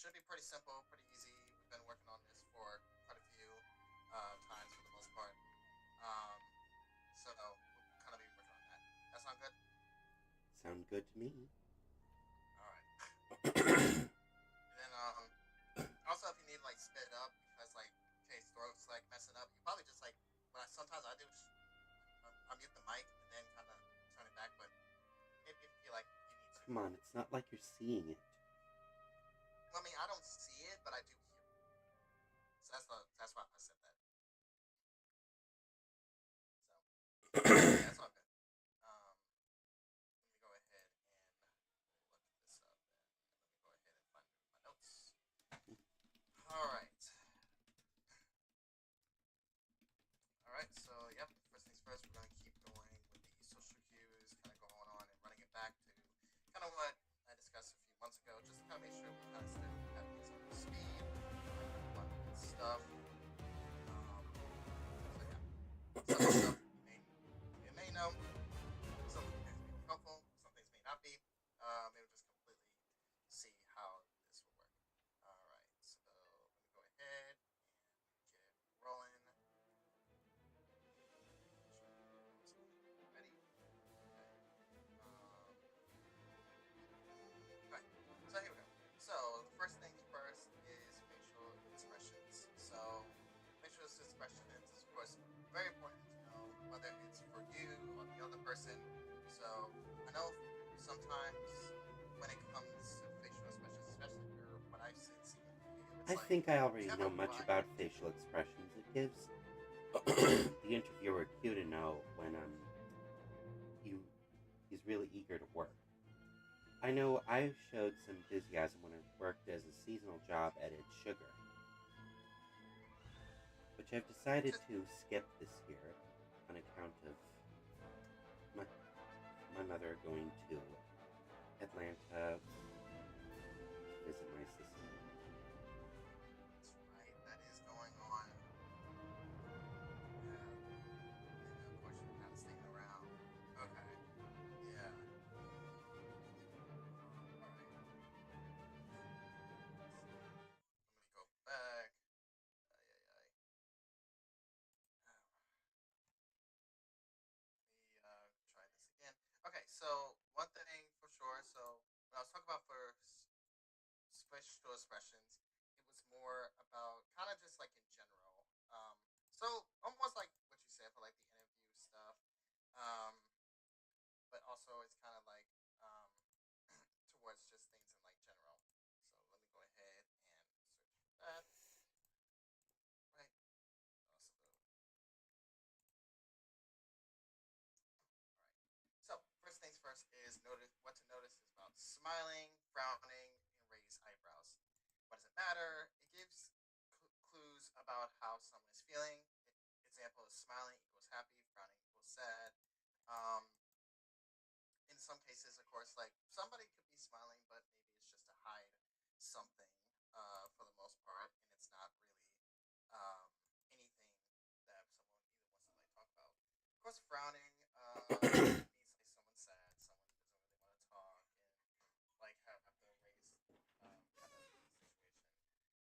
should be pretty simple, pretty easy. We've been working on this for quite a few times for the most part. Um, so we'll kind of be working on that. That sound good? Sound good to me. All right. And then also if you need like spit it up because like in case throat's like messing up, you probably just like sometimes I do unmute the mic and then kind of turn it back. But if you feel like you need to, Come on, it's not like you're seeing it. I mean I don't see it, but I do hear it. So that's why I said that. So yeah, that's all good. Let me go ahead and look this up. And let me go ahead and find my notes. All right. All right. So yep. First things first, we're gonna keep going with the social cues, kind of going on and running it back to kind of what I discussed a few months ago, just to kind of make sure we kind of still have things up to speed, like everyone and stuff. Um, so yeah, some of the stuff you may know, some things may be helpful, some things may not be. Maybe just completely see how this will work. All right, so let me go ahead and get rolling. Ready? Okay. Okay. So here we go. So the first things first is facial expressions. So facial expressions is of course very important to know whether it's for you or the other person. So I know sometimes when it comes to facial expressions, especially for what I've seen in the video, it's I like think I you already have know a much variety. about facial expressions. It gives the interviewer a cue to know when he, he's really eager to work. I know I showed some enthusiasm when I worked as a seasonal job at Ed Sugar, which I've decided Just to skip this year on account of my, my mother going to Atlanta to visit my sister. that's right. That is going on. Yeah, and of course you're kind of sticking around. Okay. Yeah. All right. Let me go back. Ay, ay, ay. Let me try this again. Okay, so one thing for sure. So when I was talking about for facial expressions, it was more about kind of just like in general. So almost like what you said for like the interview stuff. Um, but also it's kind of like um, towards just things in like general. So let me go ahead and search for that. Right. Also, all right. So first things first is notice what to notice is about smiling, frowning, and raised eyebrows. What does it matter? It gives clues about how someone is feeling. Example is smiling equals happy, frowning equals sad. Um, in some cases, of course, like somebody could be smiling, but maybe it's just to hide something for the most part, and it's not really um, anything that someone either wants to like talk about. Of course, frowning means like someone's sad, someone doesn't really want to talk, and like have the raised kind of situation.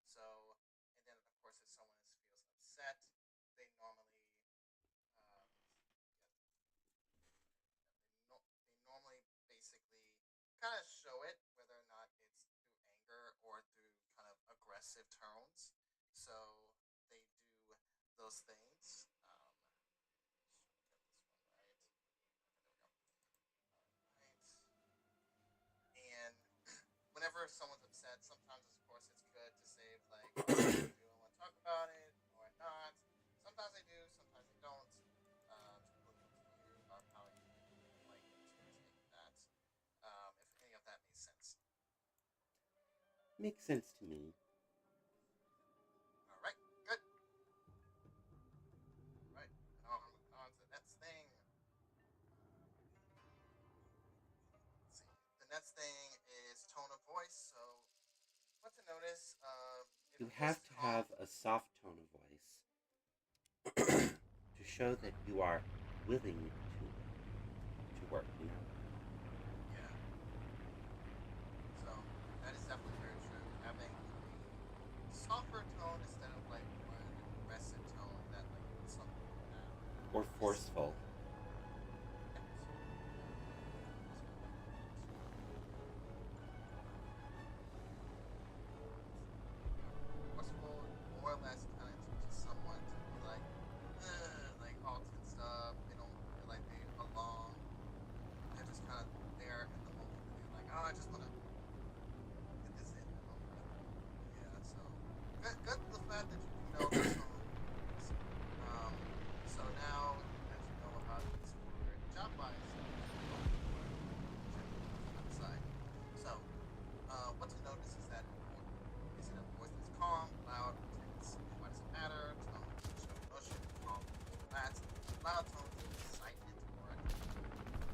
So, and then of course, if someone feels upset, they normally um, they normally basically kind of show it, whether or not it's through anger or through kind of aggressive tones. So they do those things. Get this one right. Okay, there we go. And whenever someone's upset, sometimes of course it's good to say like, do you really want to talk about it or not? Sometimes they do, sometimes they don't. It's completely up to you about how you would like to take that. If any of that makes sense. Makes sense to me. All right, good. All right, moving on to the next thing. Let's see. The next thing is tone of voice. So, what to notice? If You your voice have is to calm, have a soft tone of voice to show okay, that you are willing to work. You know. yeah. So that is definitely very true. Having or forceful. Forceful more or less kind of teaches someone to be like, "Ugh," like all tensed up. They don't feel like they belong. They're just kind of there in the moment. They're like, oh, I just want to get this in and over with. Yeah, so good the fact that you do know the tones. Um, so now that you know about these for job wise, go for check side. So what to notice is that is it a voice that's calm, loud, tense, and why does it matter? Tones show emotion, calm, relaxed. Loud tones is excitement or unease.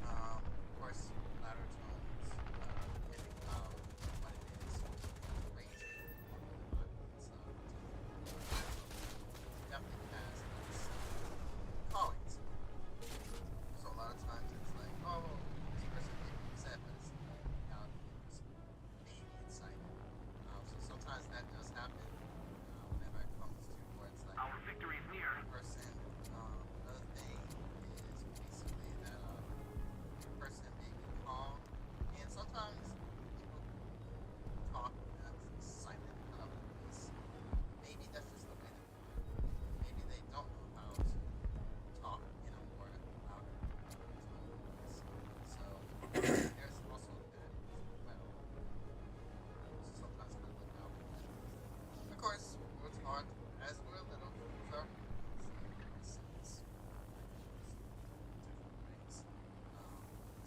Of course, louder tones, depending on what it is, raging or whether or not it's tense. So definitely has its callings. So a lot of times it's like, oh, this person may be upset, but it's in reality they're just maybe excited. So sometimes that does happen whenever it comes to where it's like Our victory is near. person. Another thing is basically that a person may be calm, and sometimes people talk as silent kind of voice. Maybe that's just the way that they are. Maybe they don't know how to talk in a more louder tone voice. So there's also that as well. So sometimes kind of look out for that. Of course, what's hard as we're little, use our sense different ways.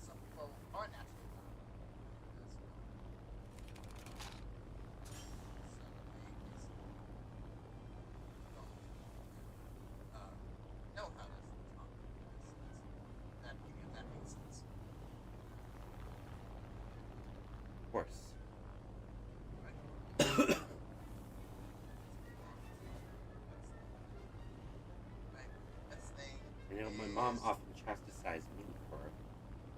Some people are naturally loud as well. So they basically don't know how to talk in that sense. That if that makes sense. Of course. Right? Right. Next thing I know my mom is often chastised me for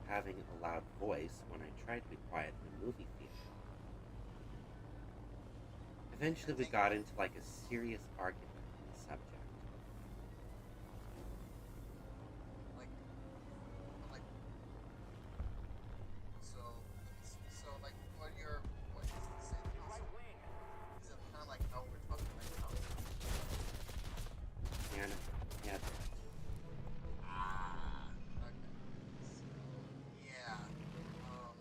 having a loud voice when I tried to be quiet in a movie theater. I Eventually, we think got into like a serious argument on the subject. like like so let me see. So like for your voice to say the least, Right wing. is it kind of like how we're talking right now? And yeah, Okay. So yeah. Um.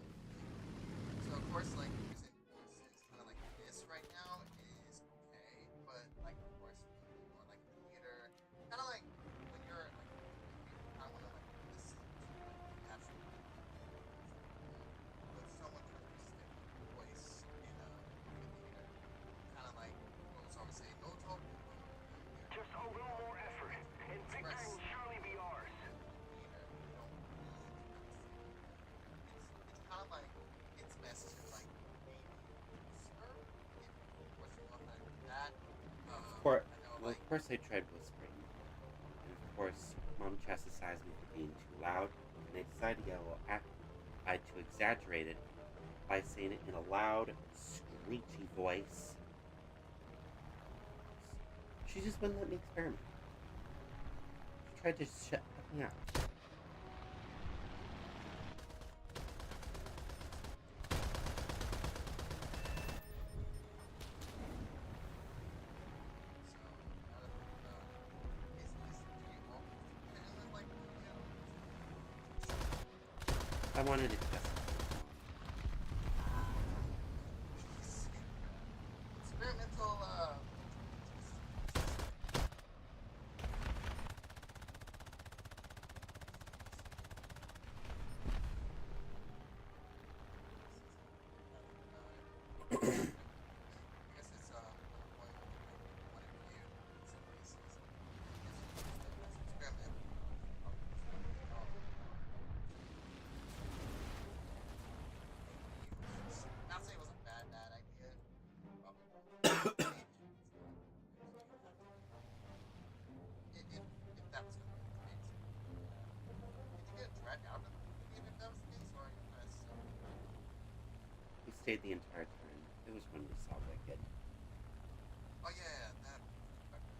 So of course, like using voices kind of like this right now is okay, but like of course when you are like in the theater, kind of like when you're like in a movie, you kind of want to like listen to like the actual movie. For example, when someone tries to stick a voice in a movie theater, you kind of like almost always say no talking in theater. Just a little more When effort, you're trying to and victory express will surely be ours. in the theater, you don't need to kind of say that. It's kind of like it's best to like maybe whisper if of course you know how to do that. of course. I know Well, like of course, I tried whispering, and of course, mom chastised me for being too loud, and I decided to yell at. I to exaggerate it by saying it in a loud, screechy voice. She just wouldn't let me experiment. She tried to shut me up. so now that thinking about it, is do you always genuinely like to yell or is it I wanted to test experimental it. I guess it's one point of view in some cases. I guess you can use that as an experiment. Probably experiment at all. Maybe it was just not saying it was a bad idea. Probably not. Maybe it's not. Eventually you'll have to do it. If that was gonna be the case. Do you think it'd drag out in the movie theater if that was the case, or you kind of stuck with it? We stayed the entire time. It was when we saw Wicked. Oh yeah, that movie. Okay.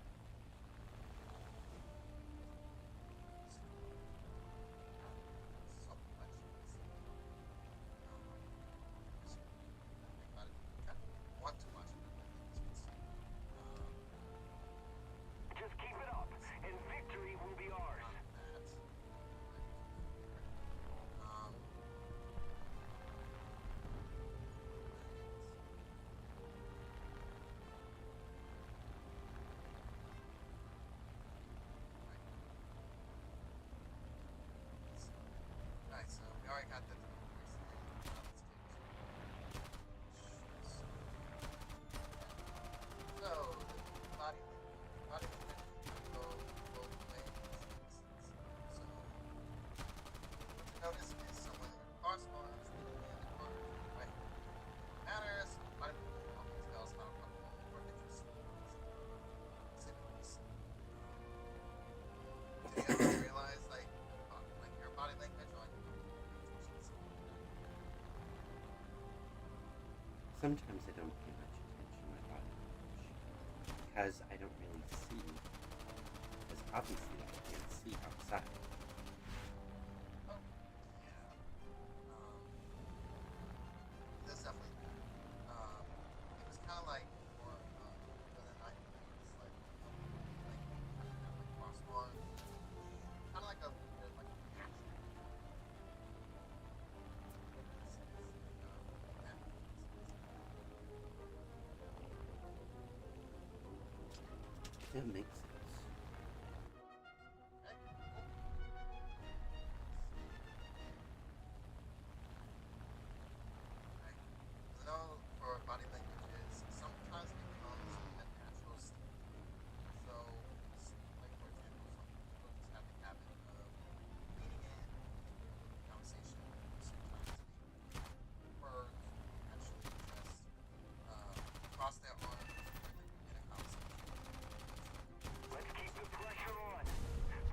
I got the voice thing. Let's get to so the body language can go both ways. So what to notice is someone with crossbars leaning in the corner, right? Matters. Body language often tells how comfortable or interested in the piece. Did you ever realize like your body language on your communications? Sometimes I don't pay much attention to my body language because I don't really see, because obviously I can't see outside. Oh, yeah. Um, that's definitely that. It was kind of like more when I was like having that like crossbar and kind of like a little bit like a reaction in that sense. That makes sense. Okay, cool. Right. I know for body languages, sometimes it comes with a natural state. So, like for example, some people just have the habit of leaning in with the conversation, or sometimes maybe words, or actually just cross their arms when they're in a conversation. Let's keep the pressure on.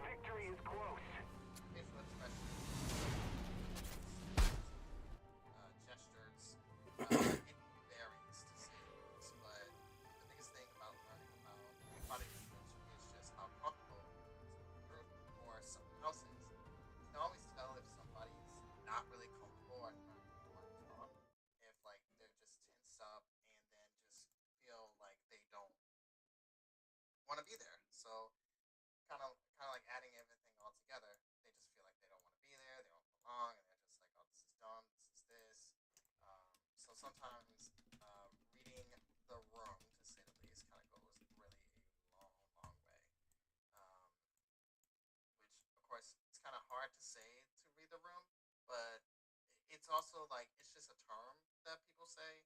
Victory is close. Facial expressions, gestures. It varies to say the least, but the biggest thing about learning about body language is just how comfortable someone in a group or someone else is. You can always tell if somebody's not really comfortable or not really want to talk, if like they're just tense up and then just feel like they don't want to be there. So kind of like adding everything all together. They just feel like they don't want to be there, they don't belong, and they're just like, oh, this is dumb, this is this. So sometimes reading the room, to say the least, kind of goes really a long way. Um, which, of course, it's kind of hard to say to read the room, but it's also like it's just a term that people say,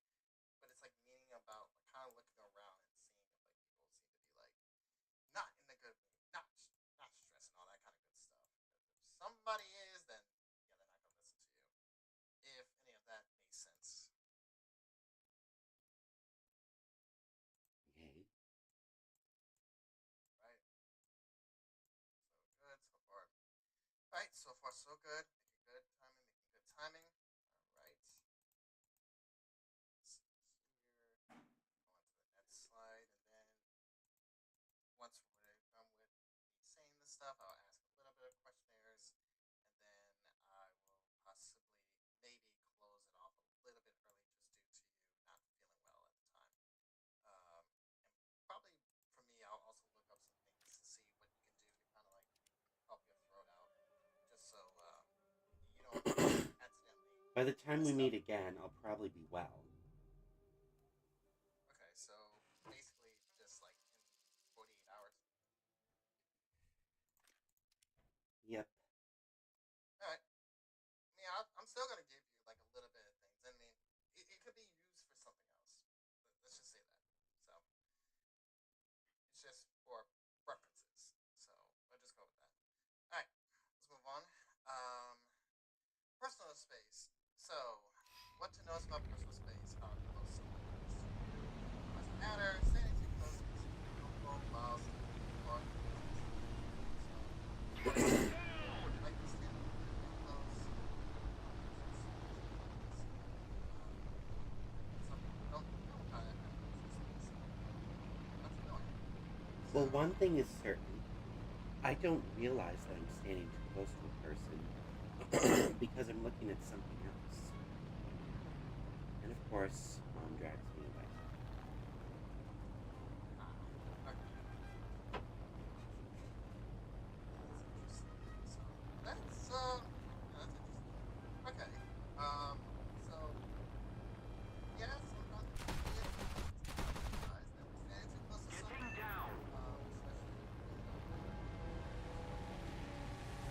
but it's like meaning about like kind of looking around and seeing if like people seem to be like not in a good mood, not stressed and all that kind of good stuff. If somebody is, then yeah, they're not gonna listen to you. If any of that makes sense, Yay. right? So good so far. Right, so far so good. Making good timing. All right. Let's see here. Go on to the next slide, and then once we're done with me saying this stuff, I'll ask a little bit of questionnaires, and then I will possibly maybe close it off a little bit early just due to you not feeling well at the time. And probably for me, I'll also look up some things to see what you can do to kind of like help your throat out, just so you don't accidentally By the time we mess meet up. again, I'll probably be well. Okay, so basically just like in 48 hours. Yep. All right. I mean, I'm still gonna give you like a little bit of things. I mean, it could be used for something else. Let's just say that. So it's just for references. So I'll just go with that. All right, let's move on. Um, Personal space. So, what to notice about personal space? How close someone is to you. Does it matter? Standing too close makes you feel uncomfortable, while standing too far can make you feel safe. So, what if you might be standing a little bit close? Personal space. Some people don't know how to have personal space, and that's annoying. Well, So, one thing is certain. I don't realize that I'm standing too close to a person because I'm looking at something else. And of course, mom drags me away. okay. That's interesting. So that's interesting. Okay. So yeah, sometimes it can be annoying to not realize that we're standing too close to Getting someone. down. Especially when they're just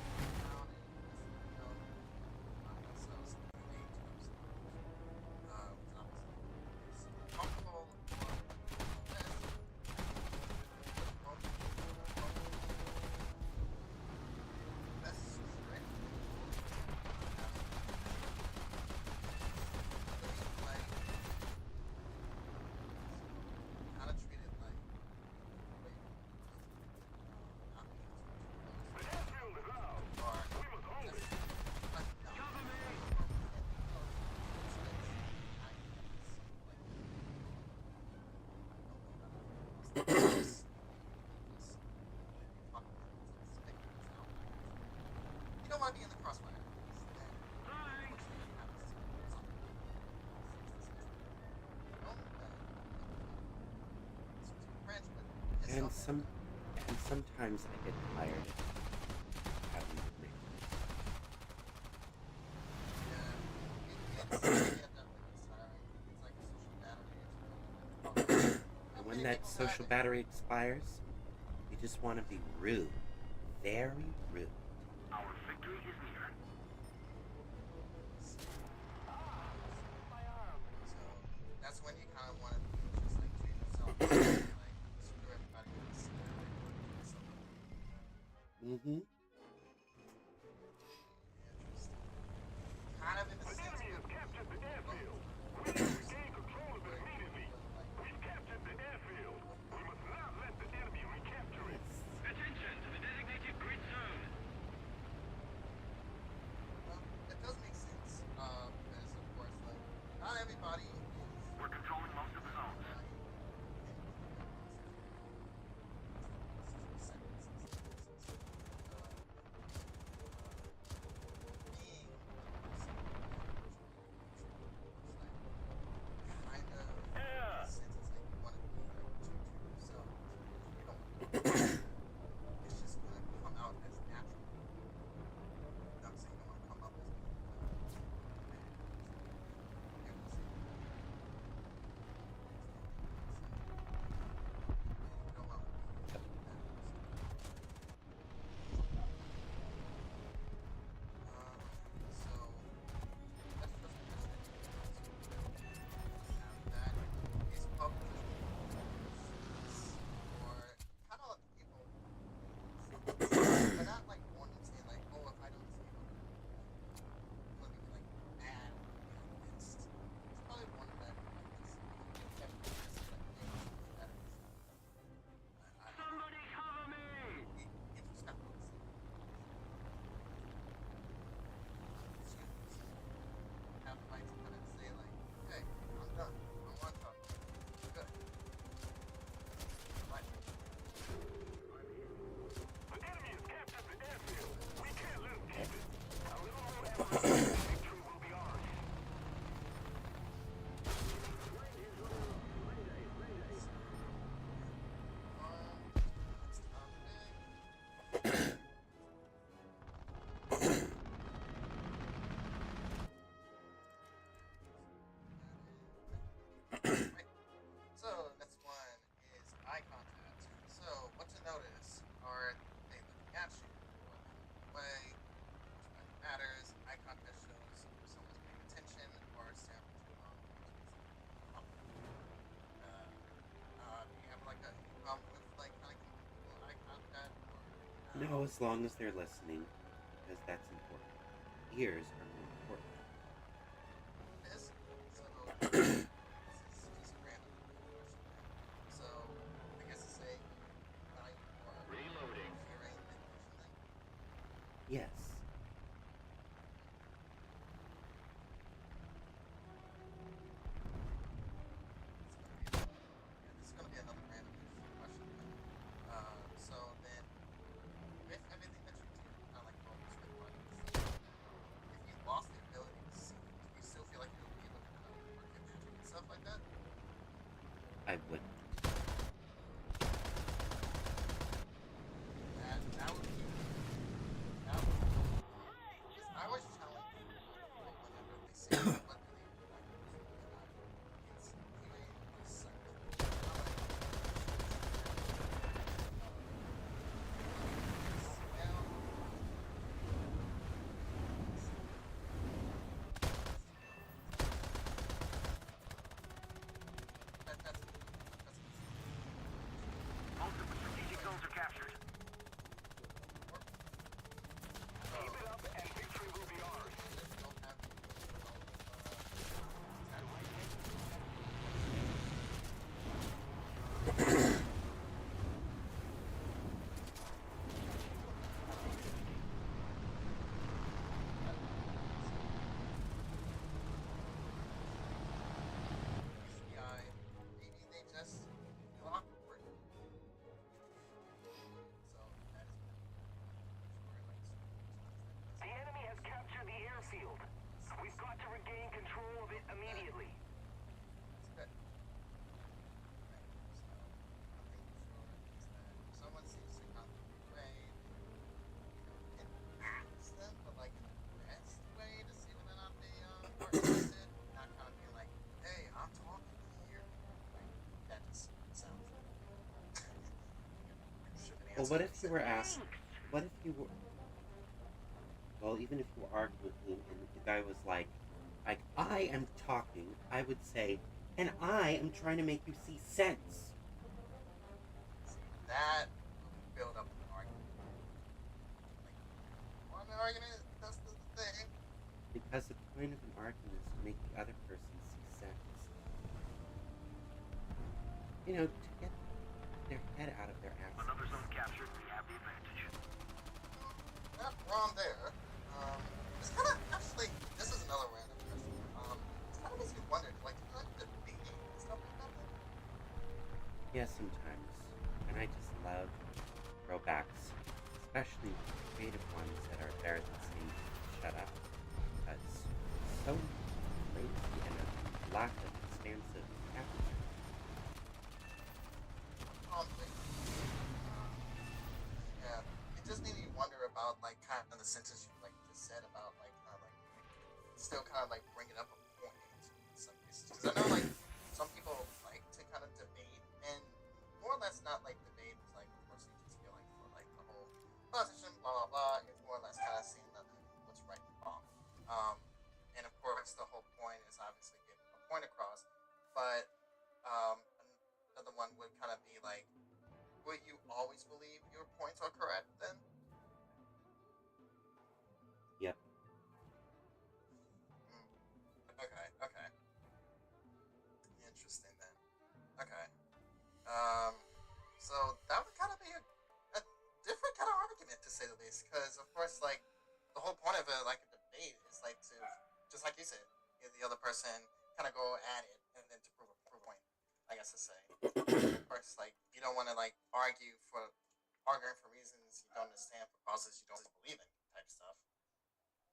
looking around and you just don't know if they're gonna be fine outside. this fucking stick this out. You don't want to be in the crossfire. Then, unfortunately, you have to French, but And sometimes I get tired of having to read. And when that social battery expires, you just want to be rude. Very rude. Our victory is near. My arm. So that's when you kind of want to just like treat yourself like screw everybody else. Mm-hmm. Interesting. Kind of in the The sense enemy has of captured the airfield. We must regain control of it immediately. We've captured the airfield. We must not let the enemy recapture it. Attention to the designated grid zone. well, it does make sense. Because of course, like not everybody is. We're controlling most of the zones. It's just gonna come out as natural. I'm saying you want to come up as but not like wanting to say like, oh, if I don't say it, I'm gonna be like mad or pissed. It's probably one that like just kept me just like that is. Somebody cover me! If you stop on the have the right to kind of say like, hey, I'm done. I'm on top. Good. Like, The enemy has captured the airfield. We can't let them keep it. A little more effort, and victory will be ours. next topic. Right. So next one is eye contact. So what to notice? Are they looking at you or looking away? Which one matters? Eye contact shows if someone's paying attention or staring too long. Do you have like a problem with like kind of people eye contact or No, as long as they're listening, because that's important. Ears are more important. this? So this is just a random question. So I guess to say value more Reloading. hearing than vision then? Yes. This is gonna be another random question. So then, with everything that you do, kind of like what was with Marcus, if you lost the ability to see, do you still feel like you'll be able to kind of work your magic and stuff like that? I would. That would be. That would be. Because I always challenge people whenever they say, what do they like to do? And it's hearing the sight. Most of the strategic zones are captured. Keep it up, and victory will be ours. FBI, maybe Well, answer what if is you were asked? What if you were? Well, even if you were arguing with me and the guy was like, I am talking, I would say, and I am trying to make you see sense. that will build up an argument. Like, want an argument? That's the thing. Because the point of an argument is to make the other person see sense. You know, to get their head out of their ass. Another zone captured. We have the advantage. Not wrong there. It's kind of actually. This is another random question. It's kind of makes me wonder, like, do you like debating and stuff like that? Yeah, sometimes. And I just love throwbacks, especially creative ones that are better than saying shut up. That's so lazy and a lack of expansive aperture. Like, yeah, it just made me wonder about like kind of the sentence you like just said about like kind of like still kind of like bringing up a point in some cases. Because I know like some people like to kind of debate and more or less not like debate is like of course you just feel like for like the whole politician blah blah blah. It's more or less kind of seeing what's right and wrong. And of course the whole point is obviously getting a point across, but um, another one would kind of be like, will you always believe your points are correct then? Yep. Okay, okay. Interesting then. Okay. So that would kind of be a different kind of argument to say the least, because of course, like the whole point of it, like a debate, is like to just like you said, give the other person kind of go at it and then to prove a point. I guess to say. Of course, like you don't want to like arguing for reasons you don't understand for causes you don't believe in type stuff.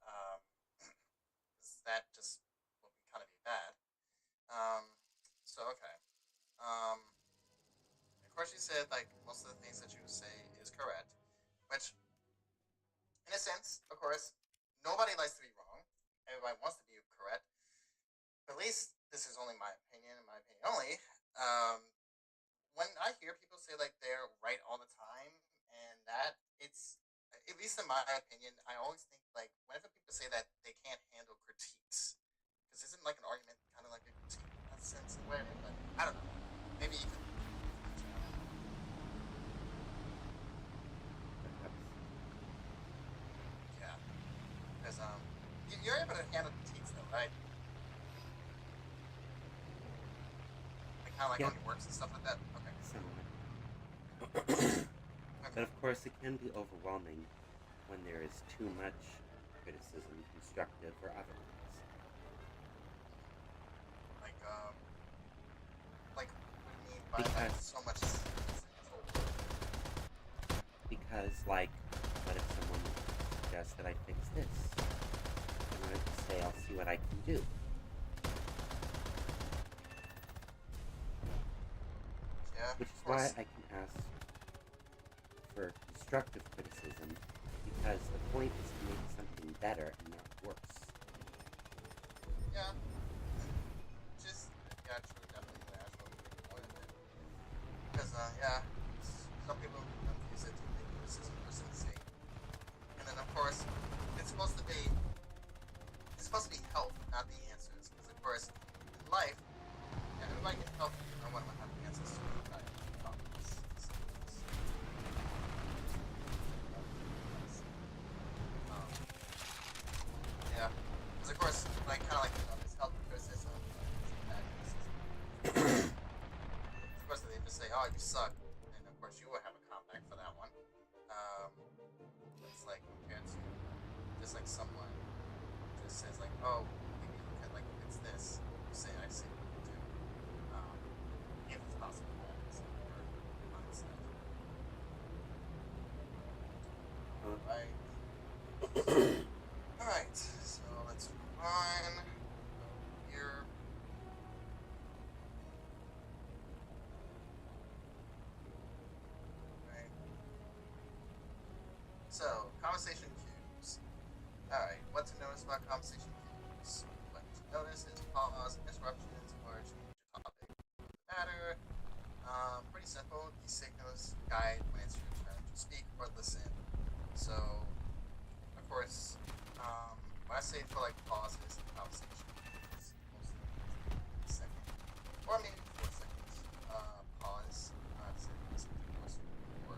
Um, 'cause that just would be kind of be bad. Um, so okay. Of course, you said like most of the things that you say is correct, which, in a sense, of course, nobody likes to be wrong. Everybody wants to be correct. But at least this is only my opinion, and my opinion only. Um, when I hear people say like they're right all the time, and that it's at least in my opinion, I always think like whenever people say that they can't handle critiques, because isn't like an argument kind of like a critique in that sense in a way, but I don't know. Maybe you can answer that. Perhaps. Yeah, because you're able to handle critiques though, right? Like kind of like Yep. on your works and stuff like that. Okay. Somewhat. Okay. But of course, it can be overwhelming when there is too much criticism, constructive or otherwise. Like what do you mean by like Because, so much? like, what if someone suggests that I fix this? And I just say, I'll see what I can do. Yeah. Which Of is why course. I can ask for constructive criticism, because the point is to make something better and not worse. Yeah. Just yeah, true, definitely the actual point of it. Because yeah, some people confuse it to think criticism for sake. And then of course, it's supposed to be it's supposed to be help, not the answers. Because of course, in life, everybody can help you. No one will have the answers to everybody. Um, yeah, because of course, like kind of like this help criticism, bad criticism. Of course, they just say, "Oh, you suck," and of course, you will have a comeback for that one. Um, it's like compared to just like someone just says like, "Oh, maybe you can like fix this." You say, "I see what you do." Um, if it's possible, that is your mindset. Right. All right. So let's move on. Here. Right. So, conversation cues. Alright, what to notice about conversation cues? What to notice is pause, interruptions, or change your topic. Matter. Pretty simple. These signals guide when it's your turn to speak or listen. So, of course, when I say for like pauses in conversation, it's mostly a second or maybe 4 seconds. Pause. To say listen to voice or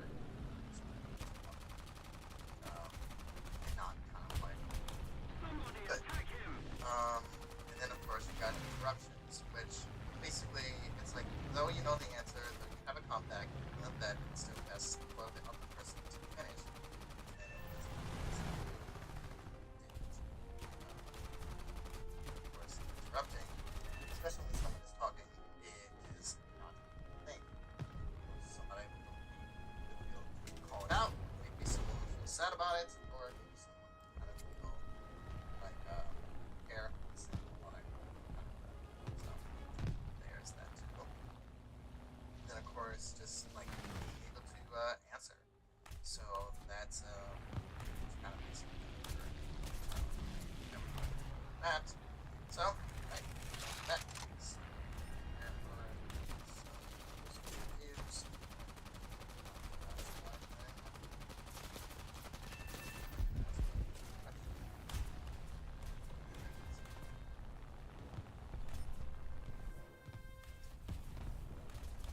not kind of like. Somebody But attack him! and then of course you got interruptions, which basically it's like though you know the answer, though you have a comeback, you know that it still has for the other person to finish. And it was of course interrupting, especially when someone is talking, it is not a thing. Somebody will call it out, maybe someone will feel sad about it, or maybe someone kind of will like care, listen, all that kind of stuff. So there's that too. Then of course just like being able to answer. So that's kind of basically that. So right, that is there for some reviews.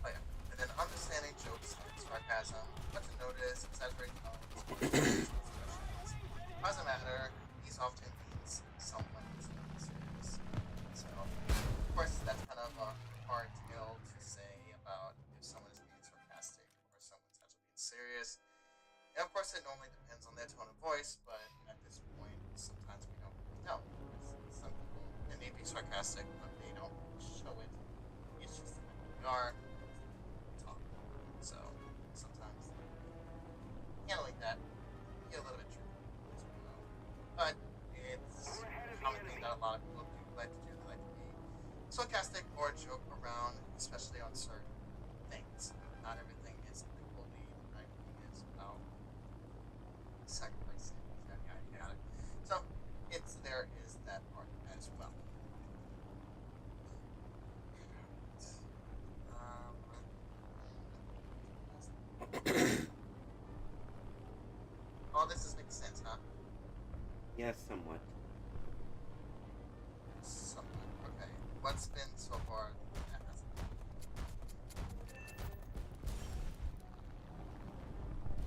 Oh yeah, and then understanding jokes and sarcasm, what to notice, exaggerating tones, expressions. Doesn't matter. These often means someone is being serious. So, of course, that's kind of a hard tale to say about if someone is being sarcastic or someone's actually being serious. And of course, it normally depends on their tone of voice, but at this point, sometimes we don't really know. Some people, they may be sarcastic, but they don't show it. It's just the way they are. Talk. So sometimes handling that can be a little bit tricky as well. But it's We're ahead a of the common thing enemy. that a lot of people do like to do. They like to be sarcastic or joke around, especially on certain things. Not everything is like bully, not everything is about sacrificing, yada yada yada. So it's there is that part as well. Um, all this is making sense, huh? Yes, somewhat. Somewhat. Okay. What's been so far that has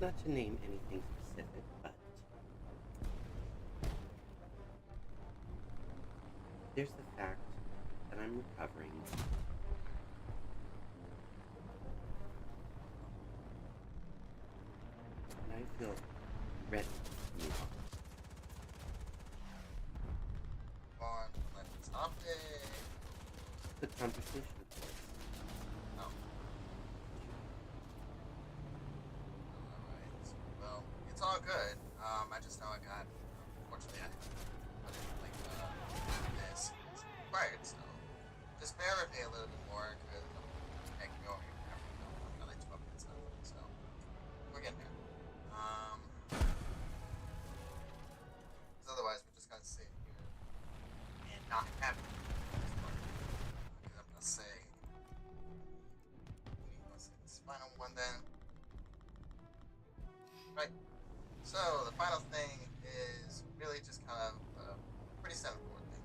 Not to name anything specific, but there's the fact that I'm recovering. And I feel ready to move on. on like topic? The conversation, of course. Oh. Alright. Well, it's all good. I just know I got unfortunately I put in like this is required, so just bear with me a little bit more because I'm heck going I like to up and stuff. So we're getting there. Because otherwise we're just gonna sit here and not have it. Because I'm gonna say this final one then. Right. So the final thing is really just kind of a pretty straightforward thing,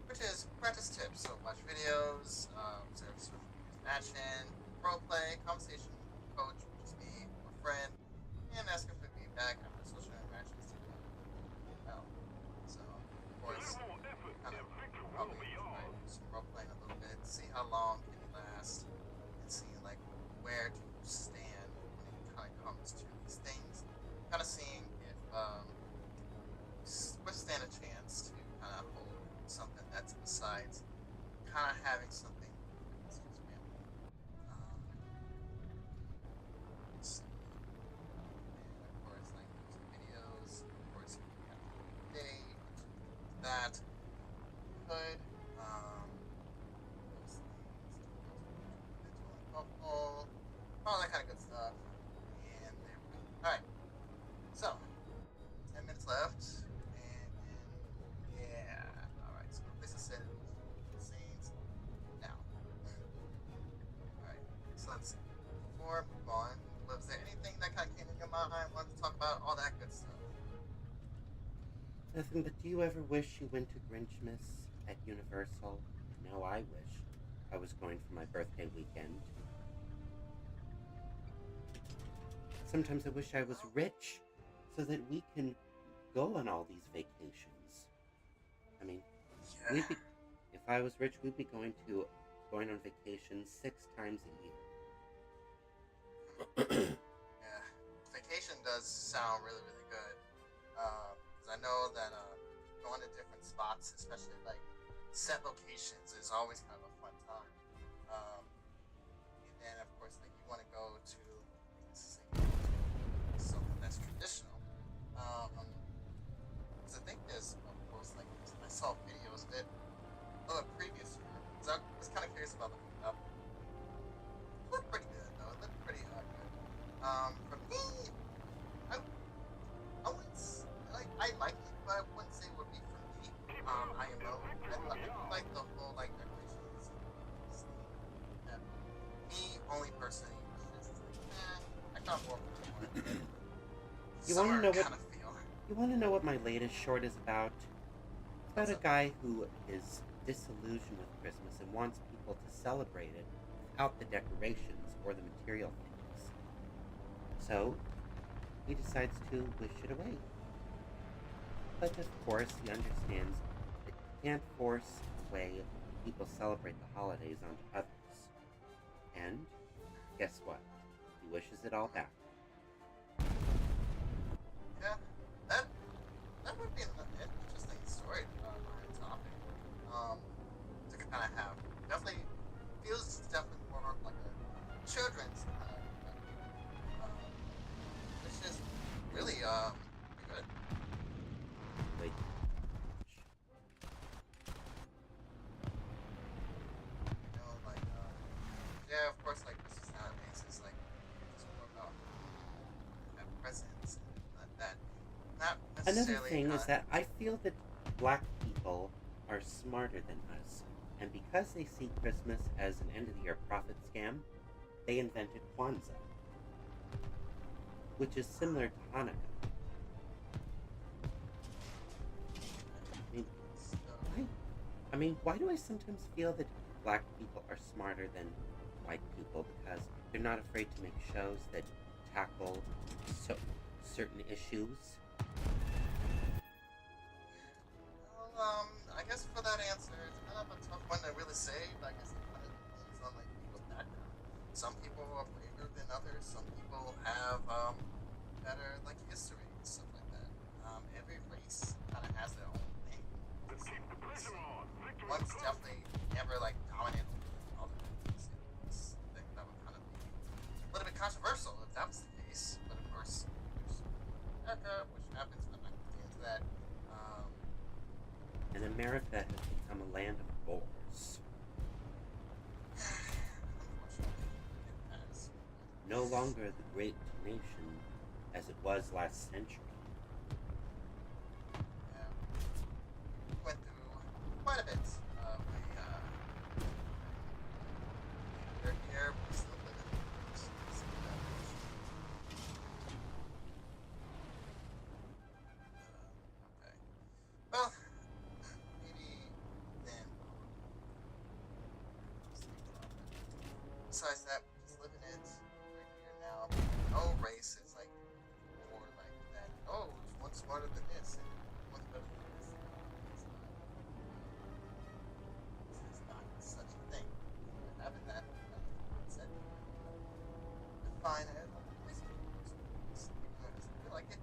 which is practice tips. So watch videos, observe social media in action, role play, conversation coach, which is me or friend, and ask for feedback after social interactions to well. So of course, Minimal effort kind of and victory will probably be try to ours. do some role playing a little bit, see how long can you last, and see like where do you stand when it kind of comes to these things. Kind of seeing if withstand a chance to kind of hold something that's besides kind of having something. Excuse me. Um, let's see. And of course, like using videos. Of course, if you have a day that could those things, all that kind of good stuff. And there we go. All right. So 10 minutes left, and yeah. All right. So this is set scenes now. All right. So let's see. before we move on, was there anything that kind of came in your mind? Wanted to talk about all that good stuff? Nothing, but do you ever wish you went to Grinchmas at Universal? No, I wish I was going for my birthday weekend. Sometimes I wish I was rich so that we can go on all these vacations. I mean, Yeah. if I was rich, we'd be going on vacation 6 times a year. Yeah, vacation does sound really, really good. Because I know that going to different spots, especially like set locations, is always kind of a fun time. And then, of course, like you want to go to something that's traditional. Because I think there's, of course, like I saw videos of it of a previous year. So I was kind of curious about looking it up. It looked pretty good, though. It looked pretty good. For me, I, I wouldn't like I like it, but I wouldn't say it would be for me. IMO. I like the whole like decorations. And me only personally, it's just I got more You want to know kind of feel. You want to know what my latest short is about? It's about a guy who is disillusioned with Christmas and wants people to celebrate it without the decorations or the material things. So, he decides to wish it away. But of course, he understands that you can't force the way people celebrate the holidays onto others. And guess what? He wishes it all back. Yeah, that would be an interesting story behind the topic. To kind of have definitely feels definitely more like a children's kind of which is really good. Wait. You know, like yeah, of course, like this is nowadays is like it's more about have presents and like that. Not Another necessarily. thing is that I feel that black people are smarter than us, and because they see Christmas as an end-of-the-year profit scam, they invented Kwanzaa, which is similar to Hanukkah. Why do I sometimes feel that black people are smarter than white people? Because they're not afraid to make shows that tackle certain issues. Well, I guess for that answer, it's kind of a tough one to really say. I guess it kind of depends on like people's background. Some people are braver than others. Some people have better like history and stuff like that. Every race kind of has their own thing. Let's keep the pressure on. Victory One's close. definitely never like dominant over other things. I think that would kind of be a little bit controversial if that was the case. But of course, there's America, which happens. I'm not going to get into that. And America has become a land of wars. Unfortunately, it has. No longer the great nation as it was last century. Yeah. Went through quite a bit of we're here, we still live in okay. Well, maybe then just think about it. Besides that, we just live in it. We're here now. No race is like more like that. Oh, one's smarter than this, and one's better than this. It's not such a thing. Having that mindset, define it. You like it?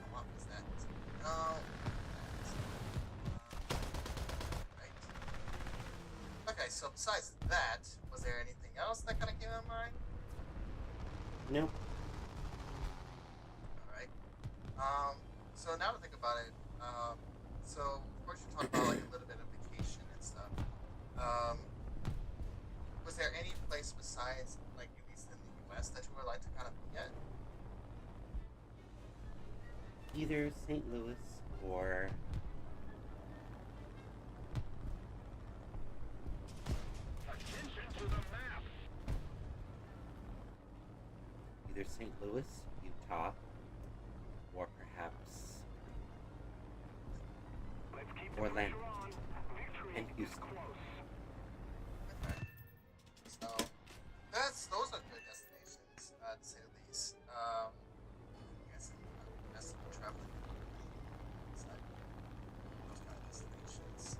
Come up as that. No. Right. Okay, so besides that, was there anything else that kind of came to mind? Nope. Alright. So now to think about it, so of course you talked about like a little bit of vacation and stuff. Was there any place besides, like at least in the US, that you would like to kind of be at? Either St. Louis or Attention to the map. either St. Louis, Utah, or perhaps Let's keep the Orlando pressure on. Victory and is Houston. close. Okay. So those are good destinations, to say the least. I guess best traveling outside those kind of destinations.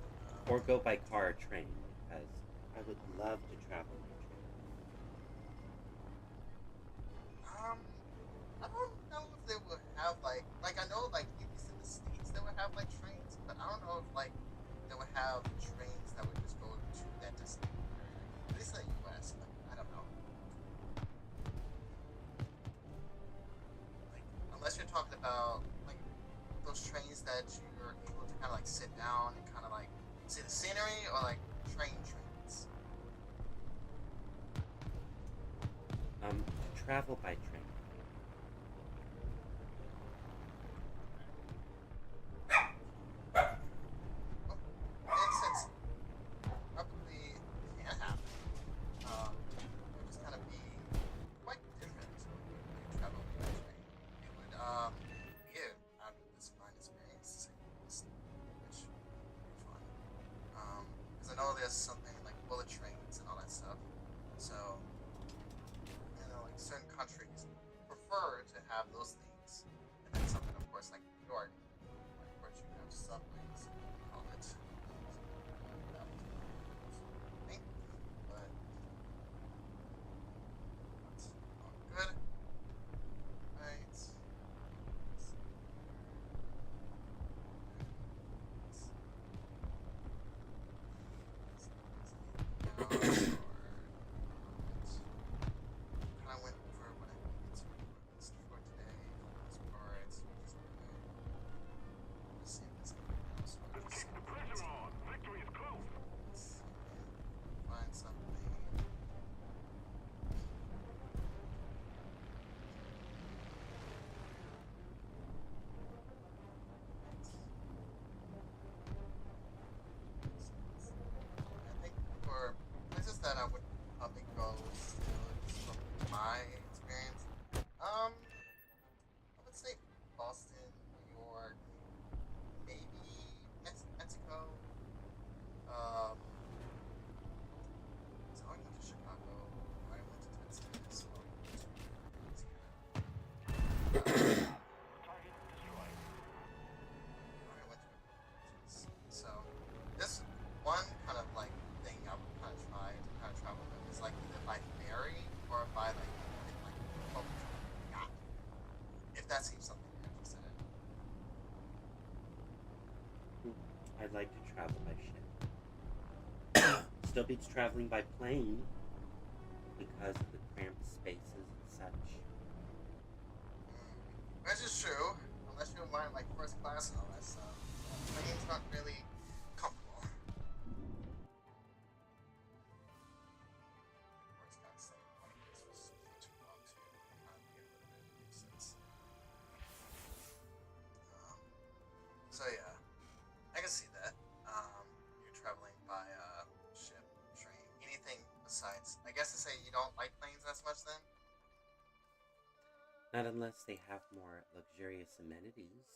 Or go by car or train, because I would love to travel by train. Um, I don't know if they would have like I know like at least in the states they would have like trains, but I don't know if like they would have trains that would just go to that destination. At least in the U.S., but I don't know. Like unless you're talking about like those trains that you're able to kind of like sit down and kind of like see the scenery, or like trains. To travel by train. Well, makes sense. Probably can happen. It would just kind of be quite different when you travel by train. It would be out of this fun experience, to say the least, which would be fun. Because I know there's something like bullet trains and all that stuff. So you know, like certain countries prefer to have those things, and then something, of course, like New York, where of course you have subways, call it. That was thing, but all good. Right. I went over what I needed to at least for today. As far as just let's see if there's anything else. So I'll Let's just keep the pressure on. Victory is close. find something. I think for places that I would probably go still, just from my experience, I would say Boston, New York, maybe Mexico. Um, so I went to Chicago. I went to Texas. I went to Louisiana. Target destroyed. I went to so this one kind of like thing I would kind of try to kind of travel with is like either by ferry or by like boat, yacht, if that seems something you're interested in. I'd like to travel by ship. Still beats traveling by plane because of the cramped spaces and such. Which is true, unless you're flying like first class and all that stuff. Plane's not really comfortable. Or it's kind of staying in one place for too long to kind of be a little bit of nuisance. So yeah, I can see that. You're traveling by ship, train, anything besides. I guess to say you don't like planes as much then. Not unless they have more luxurious amenities.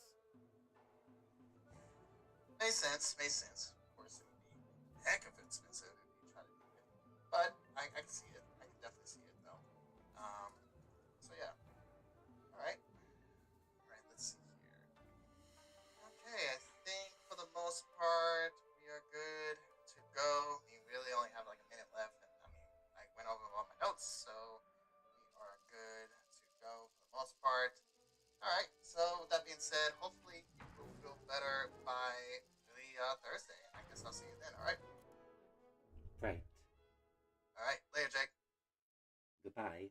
Makes sense. Makes sense. Of course, it would be heck of expensive if you try to do it. But I can see it. I can definitely see it though. So yeah. All right. All right. Let's see here. Okay, I think for the most part we are good to go. We really only have like a minute left, and I mean I went over all my notes, so we are good to go for the most part. All right. So with that being said, hopefully you will feel better by the Thursday. I guess I'll see you then. All right. Right. All right. Later, Jake. Goodbye.